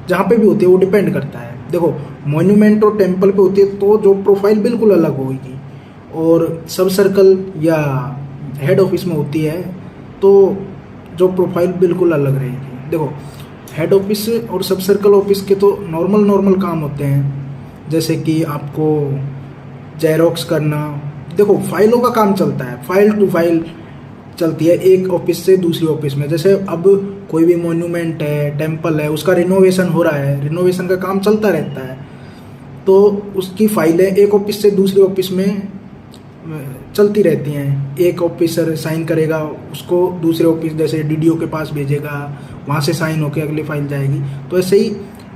जहाँ पे भी होती है वो डिपेंड करता है। देखो मॉन्यूमेंट और टेम्पल पे होती है तो जो प्रोफाइल बिल्कुल अलग होगी, और सब सर्कल या हेड ऑफिस में होती है तो जो प्रोफाइल बिल्कुल अलग रहेगी। देखो हेड ऑफिस और सब सर्कल ऑफिस के तो नॉर्मल नॉर्मल काम होते हैं, जैसे कि आपको जेरोक्स करना। देखो फाइलों का काम चलता है, फाइल टू फाइल चलती है एक ऑफिस से दूसरी ऑफिस में। जैसे अब कोई भी मॉन्यूमेंट है, टेम्पल है, उसका रिनोवेशन हो रहा है, रिनोवेशन का काम चलता रहता है, तो उसकी फाइलें एक ऑफिस से दूसरी ऑफिस में चलती रहती हैं। एक ऑफिसर साइन करेगा, उसको दूसरे ऑफिस जैसे डीडीओ के पास भेजेगा, वहाँ से साइन होकर अगली फाइल जाएगी। तो ऐसे ही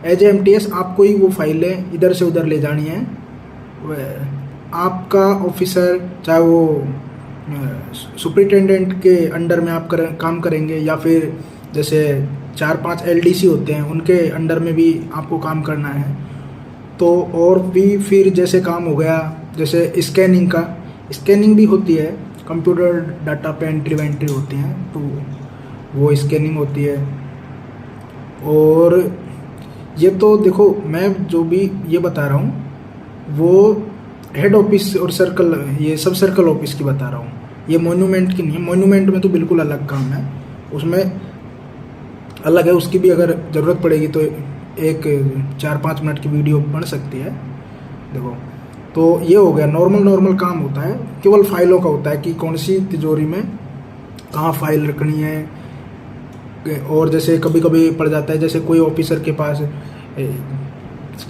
एज ए एमटीएस आपको ही वो फाइलें इधर से उधर ले जानी है। आपका ऑफिसर चाहे वो सुपरिटेंडेंट के अंडर में आप काम करेंगे, या फिर जैसे 4-5 एलडीसी होते हैं उनके अंडर में भी आपको काम करना है। तो और भी फिर जैसे काम हो गया, जैसे स्कैनिंग का, स्कैनिंग भी होती है, कंप्यूटर डाटा पे एंट्री वेंट्री होती हैं, तो वो स्कैनिंग होती है। और ये तो देखो मैं जो भी ये बता रहा हूँ वो हेड ऑफिस और सर्कल, ये सब सर्कल ऑफिस की बता रहा हूँ, ये मॉन्यूमेंट की नहीं है। मॉन्यूमेंट में तो बिल्कुल अलग काम है, उसमें अलग है, उसकी भी अगर ज़रूरत पड़ेगी तो एक 4-5 मिनट की वीडियो बन सकती है। देखो तो ये हो गया, नॉर्मल नॉर्मल काम होता है, केवल फाइलों का होता है कि कौन सी तिजोरी में कहाँ फाइल रखनी है। और जैसे कभी कभी पड़ जाता है, जैसे कोई ऑफिसर के पास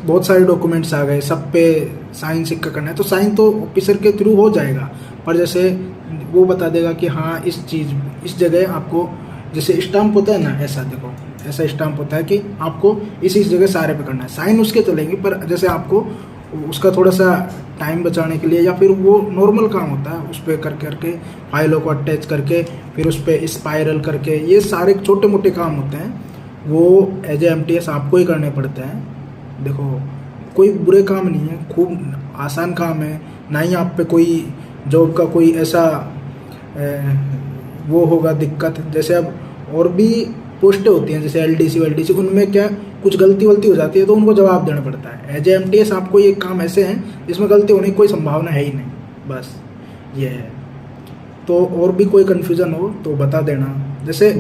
बहुत सारे डॉक्यूमेंट्स आ गए, सब पे साइन सिक्का करना है, तो साइन तो ऑफिसर के थ्रू हो जाएगा, पर जैसे वो बता देगा कि हाँ इस चीज़ इस जगह आपको, जैसे स्टाम्प होता है ना, ऐसा देखो ऐसा स्टाम्प होता है कि आपको इस जगह सारे पे करना है, साइन उसके चलेंगे, पर जैसे आपको उसका थोड़ा सा टाइम बचाने के लिए, या फिर वो नॉर्मल काम होता है उस पर कर करके फाइलों को अटैच करके फिर उस पर स्पायरल करके, ये सारे छोटे मोटे काम होते हैं, वो एज ए एमटीएस आपको ही करने पड़ते हैं। देखो कोई बुरे काम नहीं है, खूब आसान काम है, ना ही आप पे कोई जॉब का कोई ऐसा वो होगा दिक्कत। जैसे अब और भी पोस्टें होती हैं जैसे एलडीसी वेलडीसी, उनमें क्या कुछ गलती वलती हो जाती है तो उनको जवाब देना पड़ता है। एज ए एमटीएस आपको ये काम ऐसे हैं जिसमें गलती होने की कोई संभावना है ही नहीं, बस ये है। तो और भी कोई कन्फ्यूज़न हो तो बता देना। जैसे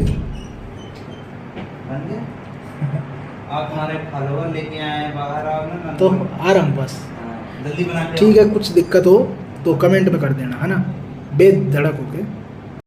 आप हमारे फॉलोवर लेके आए बाहर, आओ ना तो आ रहा हूँ बस, जल्दी बना के। ठीक है, कुछ दिक्कत हो तो कमेंट में कर देना, है ना, बेधड़क होके।